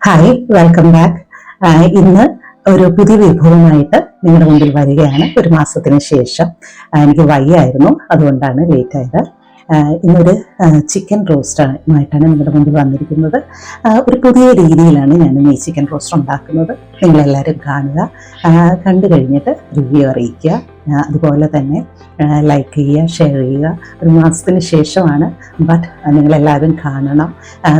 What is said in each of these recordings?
Hi, welcome back. ഇന്ന് ഒരു പുതിയ വിഭവമായിട്ട് നിങ്ങളുടെ മുമ്പിൽ വരികയാണ്. ഒരു മാസത്തിന് ശേഷം എനിക്ക് വയ്യായിരുന്നു, അതുകൊണ്ടാണ് ലേറ്റ് ആയത്. ഇന്നൊരു ചിക്കൻ റോസ്റ്റുമായിട്ടാണ് നിങ്ങളുടെ മുമ്പിൽ വന്നിരിക്കുന്നത്. ഒരു പുതിയ രീതിയിലാണ് ഞാൻ ഈ ചിക്കൻ റോസ്റ്റ് ഉണ്ടാക്കുന്നത്. നിങ്ങളെല്ലാവരും കാണുക, കണ്ടു കഴിഞ്ഞിട്ട് റിവ്യൂ അറിയിക്കുക. അതുപോലെ തന്നെ ലൈക്ക് ചെയ്യുക, ഷെയർ ചെയ്യുക. ഒരു മാസത്തിന് ശേഷമാണ്, ബട്ട് നിങ്ങളെല്ലാവരും കാണണം.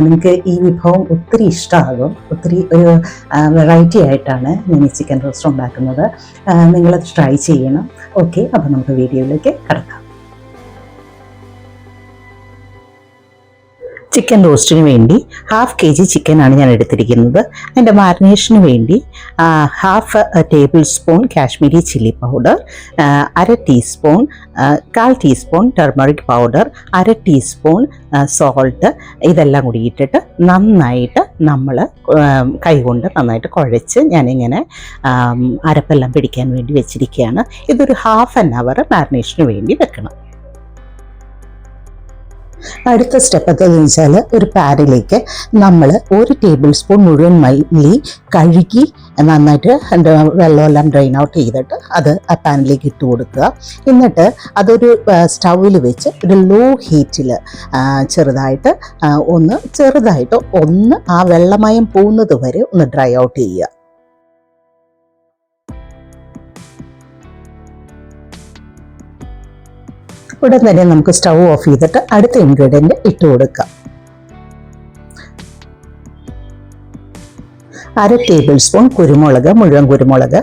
നിങ്ങൾക്ക് ഈ വിഭവം ഒത്തിരി ഇഷ്ടമാകും. ഒത്തിരി ഒരു വെറൈറ്റി ആയിട്ടാണ് ഞാൻ ഈ ചിക്കൻ റോസ്റ്റ് ഉണ്ടാക്കുന്നത്. നിങ്ങളത് ട്രൈ ചെയ്യണം. ഓക്കെ, അപ്പോൾ നമുക്ക് വീഡിയോയിലേക്ക് കടക്കാം. ചിക്കൻ റോസ്റ്റിന് വേണ്ടി 1/2 kg ചിക്കനാണ് ഞാൻ എടുത്തിരിക്കുന്നത്. അതിൻ്റെ മാരിനേഷന് വേണ്ടി 1/2 table spoon Kashmiri chilli powder, 1/2 teaspoon 1/4 teaspoon turmeric powder, 1/2 teaspoon salt, ഇതെല്ലാം കൂടി ഇട്ടിട്ട് നന്നായിട്ട് നമ്മൾ കൈകൊണ്ട് നന്നായിട്ട് കുഴച്ച് ഞാനിങ്ങനെ അരപ്പെല്ലാം പിടിക്കാൻ വേണ്ടി വെച്ചിരിക്കുകയാണ്. ഇതൊരു 1/2 hour മാരിനേഷന് വേണ്ടി വെക്കണം. അടുത്ത സ്റ്റെപ്പ് എന്താണെന്ന് വെച്ചാൽ, ഒരു പാനിലേക്ക് നമ്മൾ 1 ടേബിൾ സ്പൂൺ മുഴുവൻ മല്ലി കഴുകി നന്നായിട്ട് വെള്ളമെല്ലാം ഡ്രെയിൻ ഔട്ട് ചെയ്തിട്ട് അത് ആ പാനിലേക്ക് ഇട്ട് കൊടുക്കുക. എന്നിട്ട് അതൊരു സ്റ്റൗവിൽ വെച്ച് ഒരു ലോ ഹീറ്റിൽ ചെറുതായിട്ട് ഒന്ന് ആ വെള്ളമയം പോകുന്നത് വരെ ഒന്ന് ഡ്രൈ ഔട്ട് ചെയ്യുക. ഉടൻ തന്നെ നമുക്ക് സ്റ്റൗ ഓഫ് ചെയ്തിട്ട് അടുത്ത ഇൻഗ്രീഡിയൻറ്റ് ഇട്ട് കൊടുക്കാം. 1/2 ടേബിൾ സ്പൂൺ കുരുമുളക്, മുഴുവൻ കുരുമുളക്,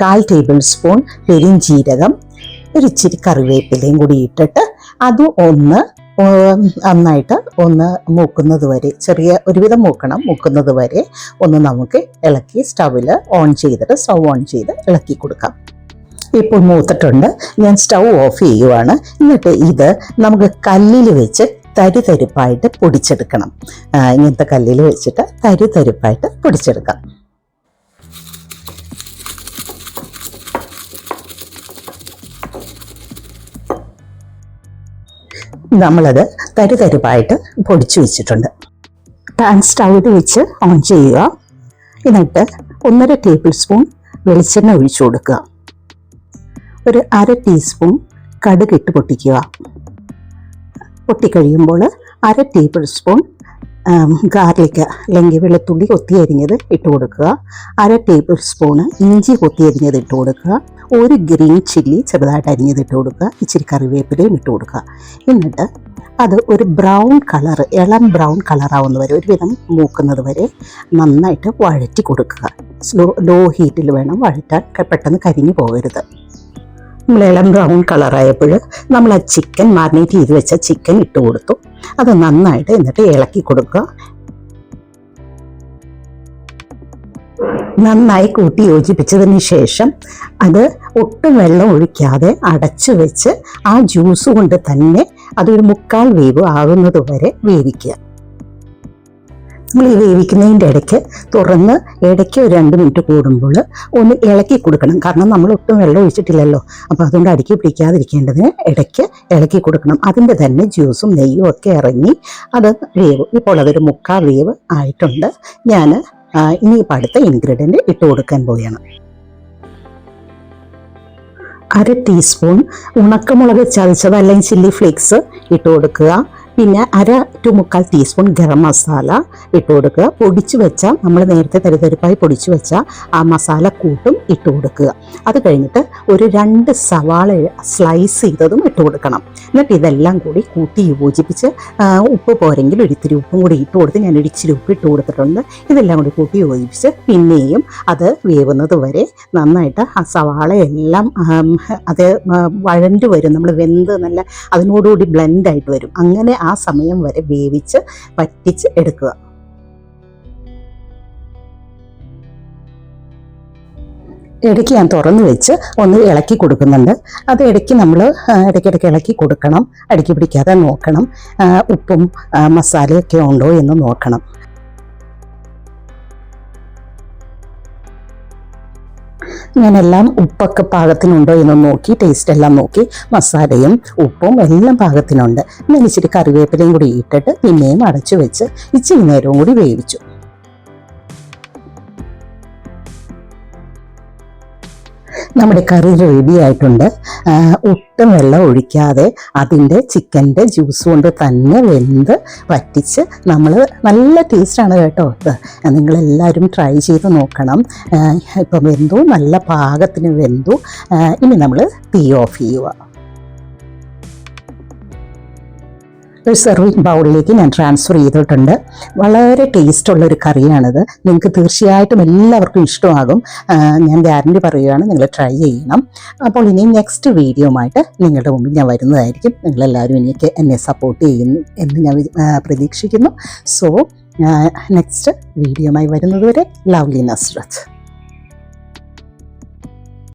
1/4 ടേബിൾ സ്പൂൺ പെരിഞ്ജീരകം, ഒരു ഇച്ചിരി കറിവേപ്പിലയും കൂടി ഇട്ടിട്ട് അത് നന്നായിട്ട് ഒന്ന് മൂക്കുന്നത് വരെ, ഒരുവിധം മൂക്കുന്നത് വരെ ഒന്ന് നമുക്ക് ഇളക്കി സ്റ്റൗ ഓൺ ചെയ്ത് ഇളക്കി കൊടുക്കാം. ഇപ്പോൾ മൂത്തിട്ടുണ്ട്. ഞാൻ സ്റ്റൗ ഓഫ് ചെയ്യുവാണ്. എന്നിട്ട് ഇത് നമുക്ക് കല്ലിൽ വെച്ച് തരിതരിപ്പായിട്ട് പൊടിച്ചെടുക്കണം. ഇങ്ങനത്തെ കല്ലിൽ വെച്ചിട്ട് തരിതരിപ്പായിട്ട് പൊടിച്ചെടുക്കാം. നമ്മളത് തരിതരിപ്പായിട്ട് പൊടിച്ചു വെച്ചിട്ടുണ്ട്. പാൻ സ്റ്റൗവിൽ വെച്ച് ഓൺ ചെയ്യുക. എന്നിട്ട് 1.5 ടേബിൾ സ്പൂൺ വെളിച്ചെണ്ണ ഒഴിച്ചു കൊടുക്കുക. ഒരു 1/2 ടീസ്പൂൺ കടുക് ഇട്ട് പൊട്ടിക്കുക. പൊട്ടിക്കഴിയുമ്പോൾ 1/2 ടേബിൾ സ്പൂൺ ഗാർലിക് അല്ലെങ്കിൽ വെളുത്തുള്ളി കൊത്തി അരിഞ്ഞത് ഇട്ട് കൊടുക്കുക. 1/2 ടേബിൾ സ്പൂണ് ഇഞ്ചി കൊത്തി അരിഞ്ഞത് ഇട്ട് കൊടുക്കുക. ഒരു ഗ്രീൻ ചില്ലി ചെറുതായിട്ട് അരിഞ്ഞത് ഇട്ട് കൊടുക്കുക. ഇച്ചിരി കറിവേപ്പിലയും ഇട്ട് കൊടുക്കുക. എന്നിട്ട് അത് ഒരു ഇളം ബ്രൗൺ കളറാവുന്ന വരെ, ഒരുവിധം മൂക്കുന്നത് വരെ നന്നായിട്ട് വഴറ്റി കൊടുക്കുക. ലോ ഹീറ്റിൽ വേണം വഴറ്റാൻ, പെട്ടെന്ന് കരിഞ്ഞു പോകരുത്. നമ്മൾ ഇളം ബ്രൗൺ കളറായപ്പോൾ നമ്മൾ ആ ചിക്കൻ മാരിനേറ്റ് ചെയ്ത് വെച്ച ചിക്കൻ ഇട്ട് കൊടുത്തു. അത് നന്നായിട്ട് എന്നിട്ട് ഇളക്കി കൊടുക്കുക. നന്നായി കൂട്ടി യോജിപ്പിച്ചതിന് ശേഷം അത് ഒട്ടും വെള്ളം ഒഴിക്കാതെ അടച്ചു വെച്ച് ആ ജ്യൂസ് കൊണ്ട് തന്നെ അതൊരു 1/4 വേവ് ആകുന്നത് വരെ വേവിക്കുക. നമ്മൾ ഈ വേവിക്കുന്നതിൻ്റെ ഇടയ്ക്ക് തുറന്ന് ഇടയ്ക്ക് ഒരു 2 മിനിറ്റ് കൂടുമ്പോൾ ഒന്ന് ഇളക്കി കൊടുക്കണം. കാരണം നമ്മൾ ഒട്ടും വെള്ളം ഒഴിച്ചിട്ടില്ലല്ലോ. അപ്പോൾ അതുകൊണ്ട് അടുക്കി പിടിക്കാതിരിക്കേണ്ടതിന് ഇടയ്ക്ക് ഇളക്കി കൊടുക്കണം. അതിൻ്റെ തന്നെ ജ്യൂസും നെയ്യും ഒക്കെ ഇറങ്ങി അത് വേവ്. ഇപ്പോൾ അതൊരു 1/4 വേവ് ആയിട്ടുണ്ട്. ഞാൻ ഇനിയിപ്പോൾ അടുത്ത ഇൻഗ്രീഡിയൻറ്റ് ഇട്ട് കൊടുക്കാൻ പോവുകയാണ്. 1/2 ടീസ്പൂൺ ഉണക്കമുളക് ചതച്ചത് അല്ലെങ്കിൽ ചില്ലി ഫ്ലേക്സ് ഇട്ട് കൊടുക്കുക. പിന്നെ 1/2 to 1/4 ടീസ്പൂൺ ഗരം മസാല ഇട്ട് കൊടുക്കുക. പൊടിച്ചു വെച്ച, നമ്മൾ നേരത്തെ തരിതരിപ്പായി പൊടിച്ചു വെച്ച ആ മസാല കൂട്ടും ഇട്ട് കൊടുക്കുക. അത് കഴിഞ്ഞിട്ട് ഒരു 2 സവാള സ്ലൈസ് ചെയ്തതും ഇട്ട് കൊടുക്കണം. എന്നിട്ട് ഇതെല്ലാം കൂടി കൂട്ടി യോജിപ്പിച്ച് ഉപ്പ് പോരെങ്കിൽ ഒരിത്തിരി ഉപ്പും കൂടി ഇട്ട് കൊടുത്ത് ഞാൻ ഇച്ചിരി ഉപ്പ് ഇട്ട് കൊടുത്തിട്ടുണ്ട്. ഇതെല്ലാം കൂടി കൂട്ടി യോജിപ്പിച്ച് പിന്നെയും അത് വേവുന്നത് വരെ നന്നായിട്ട് ആ സവാള എല്ലാം അത് വഴണ്ട് വരും. നമ്മൾ വെന്ത് നല്ല അതിനോടുകൂടി ബ്ലെൻഡായിട്ട് വരും. അങ്ങനെ ആ സമയം വരെ വേവിച്ച് പറ്റിച്ച് എടുക്കുക. ഇടയ്ക്ക് ഞാൻ തുറന്ന് വെച്ച് ഒന്ന് ഇളക്കി കൊടുക്കുന്നുണ്ട്. അത് ഇടയ്ക്ക് നമ്മൾ ഇടയ്ക്കിടയ്ക്ക് ഇളക്കി കൊടുക്കണം. അടുക്കി പിടിക്കാതെ നോക്കണം. ഉപ്പും മസാലയൊക്കെ ഉണ്ടോ എന്ന് നോക്കണം. ഞാനെല്ലാം ഉപ്പൊക്കെ പാകത്തിനുണ്ടോ എന്ന് നോക്കി, ടേസ്റ്റ് എല്ലാം നോക്കി, മസാലയും ഉപ്പും എല്ലാം പാകത്തിനുണ്ട്. ഞാൻ ഇച്ചിരി കറിവേപ്പിലയും കൂടി ഇട്ടിട്ട് പിന്നെയും അടച്ചു വെച്ച് ഇച്ചിരി നേരവും കൂടി വേവിച്ചു. നമ്മുടെ കറി റെഡി ആയിട്ടുണ്ട്. ഒട്ടും വെള്ളം ഒഴിക്കാതെ അതിൻ്റെ ചിക്കൻ്റെ ജ്യൂസ് കൊണ്ട് തന്നെ വെന്ത് വറ്റിച്ച് നമ്മൾ നല്ല ടേസ്റ്റാണ് കേട്ടോ. നിങ്ങളെല്ലാവരും ട്രൈ ചെയ്ത് നോക്കണം. ഇപ്പം വെന്തു, നല്ല പാകത്തിന് വെന്തു. ഇനി നമ്മൾ തീ ഓഫ് ചെയ്യുക. ഒരു സെർവിങ് ബൗളിലേക്ക് ഞാൻ ട്രാൻസ്ഫർ ചെയ്തിട്ടുണ്ട്. വളരെ ടേസ്റ്റുള്ളൊരു കറിയാണിത്. നിങ്ങൾക്ക് തീർച്ചയായിട്ടും എല്ലാവർക്കും ഇഷ്ടമാകും. ഞാൻ ഗ്യാരണ്ടി പറയുകയാണ്, നിങ്ങൾ ട്രൈ ചെയ്യണം. അപ്പോൾ ഇനി നെക്സ്റ്റ് വീഡിയോയുമായിട്ട് നിങ്ങളുടെ മുമ്പിൽ ഞാൻ വരുന്നതായിരിക്കും. നിങ്ങളെല്ലാവരും എനിക്ക് എന്നെ സപ്പോർട്ട് ചെയ്യുന്നു എന്ന് ഞാൻ പ്രതീക്ഷിക്കുന്നു. സോ നെക്സ്റ്റ് വീഡിയോയുമായി വരുന്നതുവരെ ലവ്ലി നസ്രത്ത്.